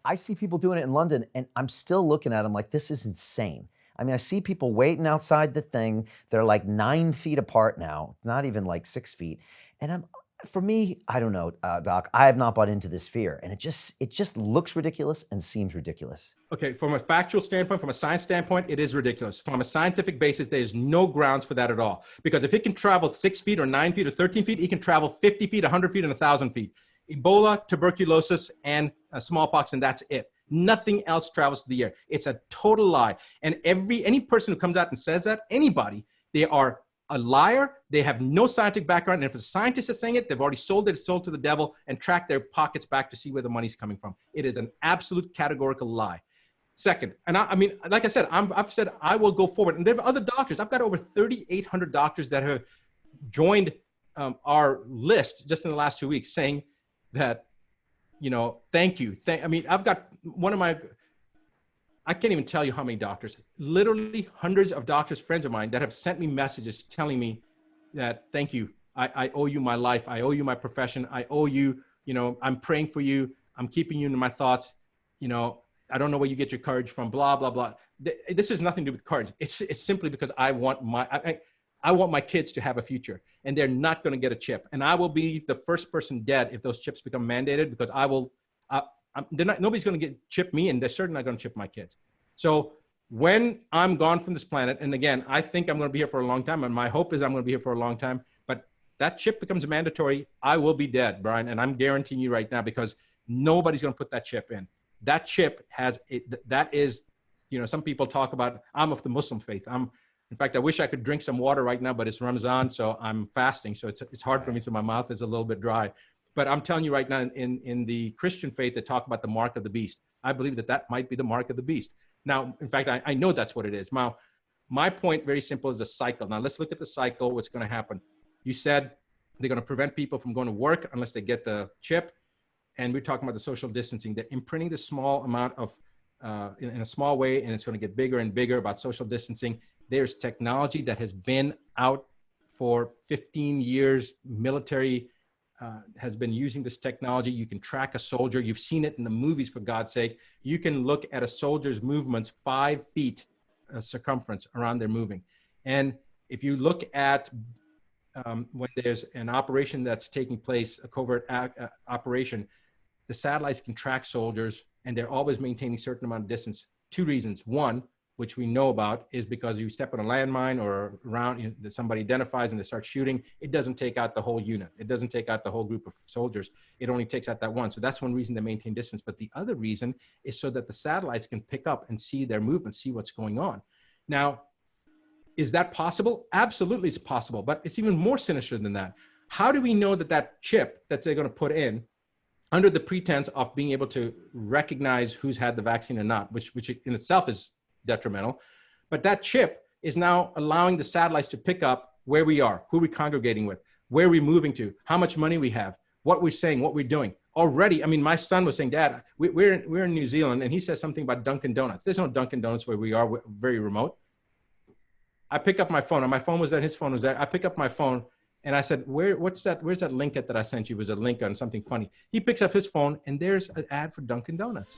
I see people doing it in London, and I'm still looking at them like this is insane. I mean, I see people waiting outside the thing. They're like 9 feet apart now, not even like 6 feet. And for me, I don't know, Doc. I have not bought into this fear, and it just looks ridiculous and seems ridiculous. Okay, from a factual standpoint, from a science standpoint, it is ridiculous. From a scientific basis, there's no grounds for that at all. Because if it can travel 6 feet or 9 feet or 13 feet, it can travel 50 feet, 100 feet, and 1,000 feet. Ebola, tuberculosis, and smallpox, and that's it. Nothing else travels through the air. It's a total lie. And any person who comes out and says that, anybody, they are a liar. They have no scientific background. And if a scientist is saying it, they've already sold it sold to the devil and tracked their pockets back to see where the money's coming from. It is an absolute categorical lie. Second, and I mean, like I said, I've said I will go forward. And there are other doctors. I've got over 3,800 doctors that have joined our list just in the last 2 weeks saying that, thank you. I mean, I've got I can't even tell you how many doctors, literally hundreds of doctors, friends of mine that have sent me messages telling me that, thank you. I owe you my life. I owe you my profession. I owe you, I'm praying for you. I'm keeping you in my thoughts. I don't know where you get your courage from, blah, blah, blah. This has nothing to do with courage. It's simply because I want my kids to have a future, and they're not going to get a chip. And I will be the first person dead if those chips become mandated, because nobody's going to chip me, and they're certainly not going to chip my kids. So when I'm gone from this planet, and again, I think I'm going to be here for a long time, and my hope is I'm going to be here for a long time, but that chip becomes mandatory, I will be dead, Brian, and I'm guaranteeing you right now, because nobody's going to put that chip in. That chip that is, some people talk about, I'm of the Muslim faith. In fact, I wish I could drink some water right now, but it's Ramadan, so I'm fasting. So it's hard for me, so my mouth is a little bit dry. But I'm telling you right now, in the Christian faith, they talk about the mark of the beast. I believe that might be the mark of the beast. Now, in fact, I know that's what it is. Now, my point, very simple, is a cycle. Now, let's look at the cycle, what's going to happen. You said they're going to prevent people from going to work unless they get the chip. And we're talking about the social distancing. They're imprinting the small amount of, in a small way, and it's going to get bigger and bigger about social distancing. There's technology that has been out for 15 years. Military has been using this technology. You can track a soldier. You've seen it in the movies, for God's sake. You can look at a soldier's movements 5 feet circumference around their moving. And if you look at when there's an operation that's taking place, a covert operation, the satellites can track soldiers, and they're always maintaining a certain amount of distance. 2 reasons. One, which we know about, is because you step on a landmine or around that somebody identifies and they start shooting, it doesn't take out the whole unit. It doesn't take out the whole group of soldiers. It only takes out that one. So that's one reason they maintain distance. But the other reason is so that the satellites can pick up and see their movement, see what's going on. Now, is that possible? Absolutely, it's possible, but it's even more sinister than that. How do we know that chip that they're going to put in, under the pretense of being able to recognize who's had the vaccine or not, which in itself is detrimental, but that chip is now allowing the satellites to pick up where we are, who we're congregating with, where we're moving to, how much money we have, what we're saying, what we're doing. Already, I mean, my son was saying, Dad, we're in New Zealand, and he says something about Dunkin' Donuts. There's no Dunkin' Donuts where we are. We're very remote. I pick up my phone, and my phone was there, his phone was there. I pick up my phone, and I said, where's that link that I sent you? It was a link on something funny. He picks up his phone, and there's an ad for Dunkin' Donuts.